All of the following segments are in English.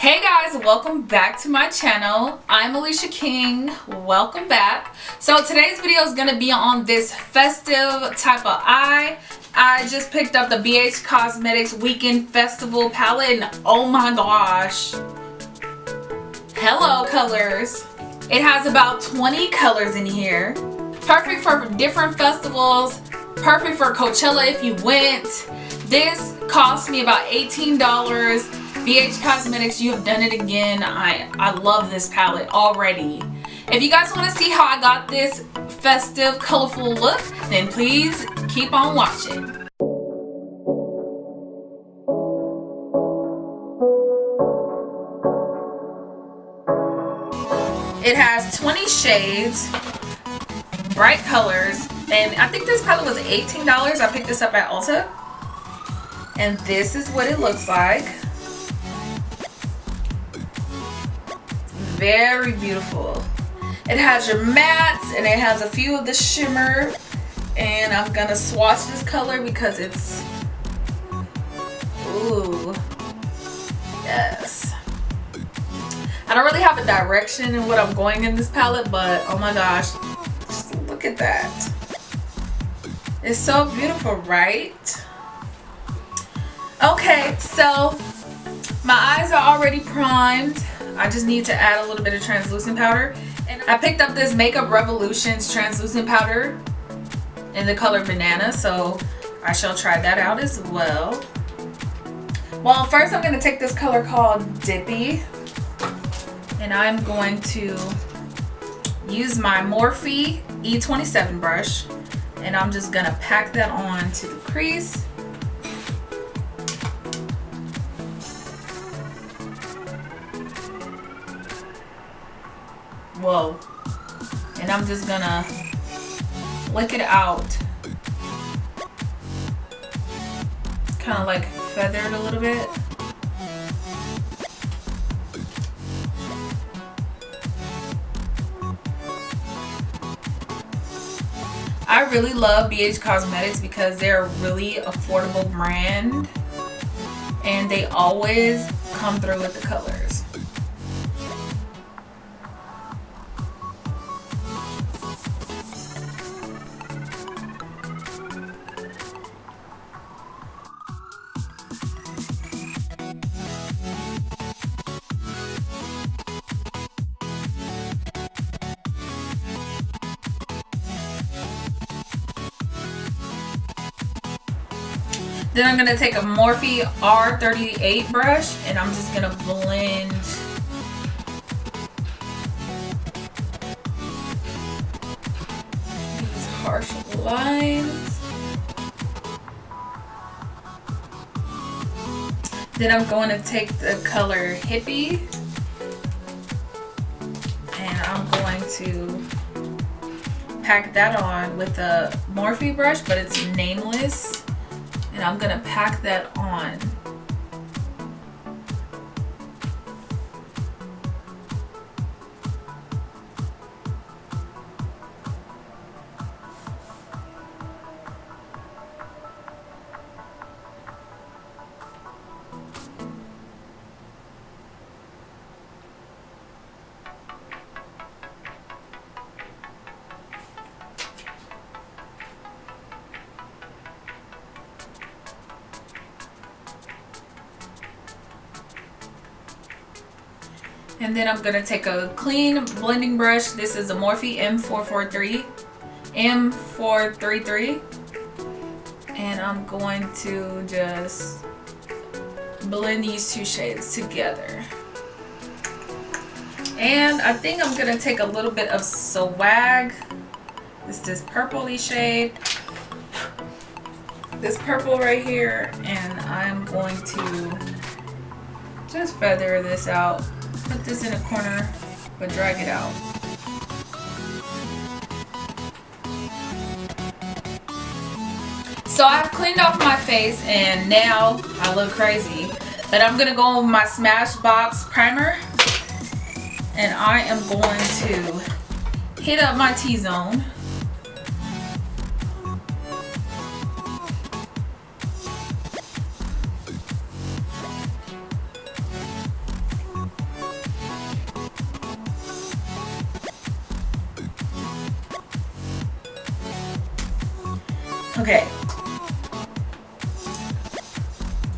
Hey guys, welcome back to my channel. I'm Aliciaking. Welcome back. So today's video is going to be on this festive type of eye. I just picked up the BH Cosmetics Weekend Festival palette and oh my gosh. Hello colors. It has about 20 colors in here. Perfect for different festivals. Perfect for Coachella if you went. This cost me about $18. BH Cosmetics, you have done it again. I love this palette already. If you guys want to see how I got this festive, colorful look, then please keep on watching. It has 20 shades, bright colors, and I think this palette was $18. I picked this up at Ulta. And this is what it looks like. Very beautiful. It has your mattes and it has a few of the shimmer, and I'm gonna swatch this color because it's, ooh, yes. I don't really have a direction in what I'm going in this palette, but oh my gosh, just look at that. It's so beautiful, right? Okay, so my eyes are already primed. I just need to add a little bit of translucent powder. And I picked up this Makeup Revolution's translucent powder in the color Banana, so I shall try that out as well. Well, first I'm going to take this color called Dippy, and I'm going to use my Morphe E27 brush, and I'm just going to pack that on to the crease. Whoa. And I'm just gonna flick it out. Kind of like feathered a little bit. I really love BH Cosmetics because they're a really affordable brand and they always come through with the colors. Then I'm going to take a Morphe R38 brush and I'm just going to blend these harsh lines. Then I'm going to take the color Hippie and I'm going to pack that on with a Morphe brush, but it's nameless. And I'm gonna pack that on. And then I'm gonna take a clean blending brush. This is a Morphe M433, and I'm going to just blend these two shades together. And I think I'm gonna take a little bit of Swag. It's this purpley shade, this purple right here, and I'm going to just feather this out. Put this in a corner, but drag it out. So I've cleaned off my face and now I look crazy. But I'm going to go with my Smashbox primer. And I am going to hit up my T-zone. Okay.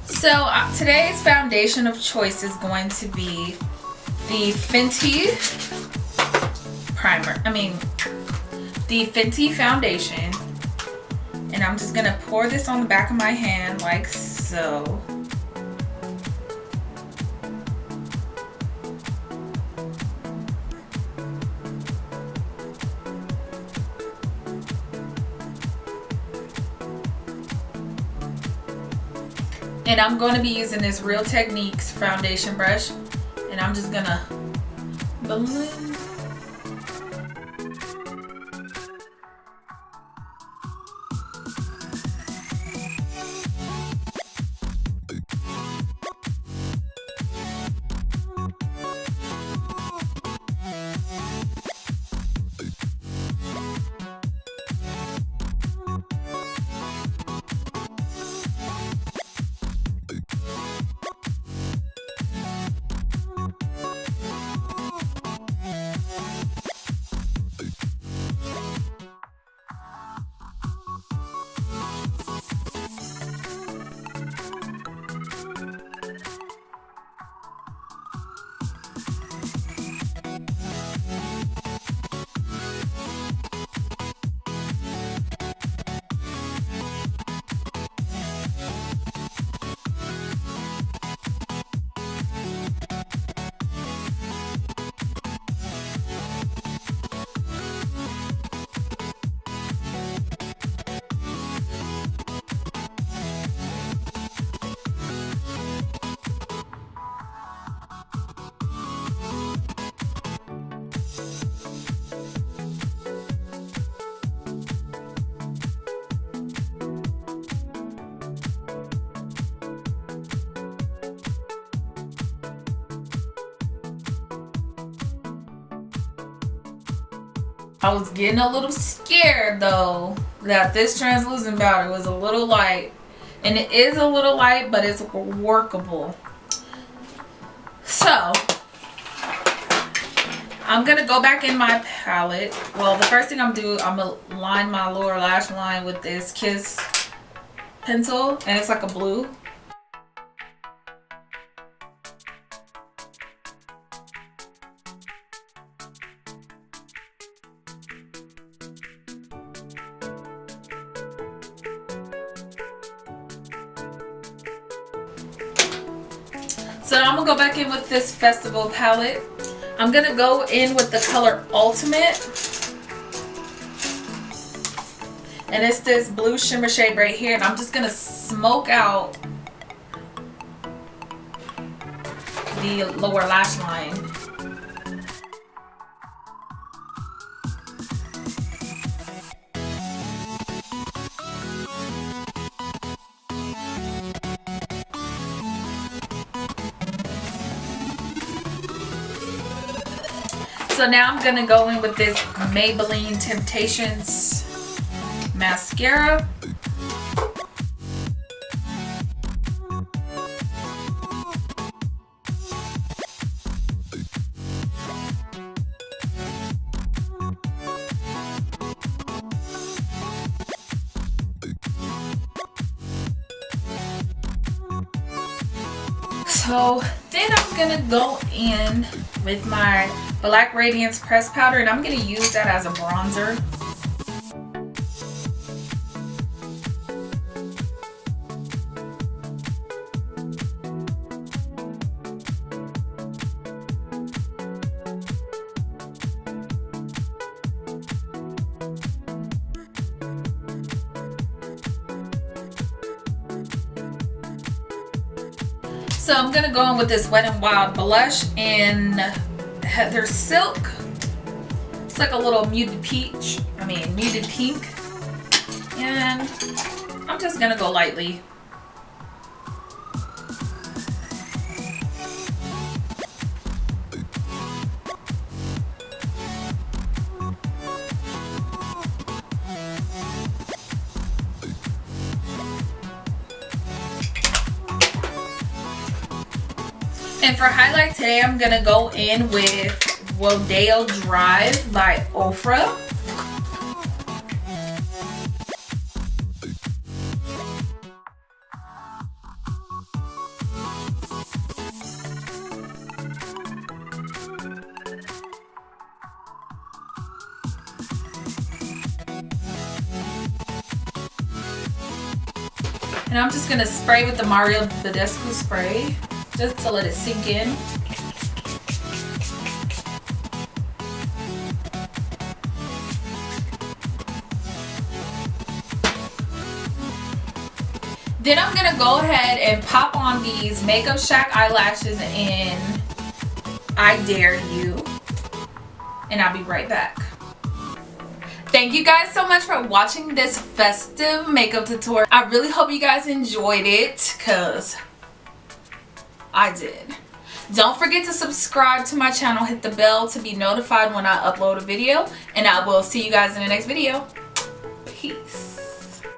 So today's foundation of choice is going to be the Fenty the Fenty Foundation. And I'm just gonna pour this on the back of my hand like so. And I'm going to be using this Real Techniques foundation brush, and I'm just gonna blend. I was getting a little scared though that this translucent powder was a little light, and it is a little light, but it's workable. So I'm gonna go back in my palette. Well, the first thing I'm gonna line my lower lash line with this Kiss pencil, and it's like a blue. So I'm gonna go back in with this Festival palette. I'm gonna go in with the color Ultimate. And it's this blue shimmer shade right here. And I'm just gonna smoke out the lower lash line. So now I'm gonna go in with this Maybelline Temptations mascara. So then I'm gonna go in with my Black Radiance pressed powder, and I'm going to use that as a bronzer. So I'm going to go in with this Wet n Wild blush in Heather Silk. It's like a little muted pink. And I'm just gonna go lightly. And for highlight today, I'm gonna go in with Rodeo Drive by Ofra. And I'm just gonna spray with the Mario Badescu spray just to let it sink in. Then I'm gonna go ahead and pop on these Makeup Shack eyelashes in I Dare You. And I'll be right back. Thank you guys so much for watching this festive makeup tutorial. I really hope you guys enjoyed it, because I did. Don't forget to subscribe to my channel. Hit the bell to be notified when I upload a video. And I will see you guys in the next video. Peace.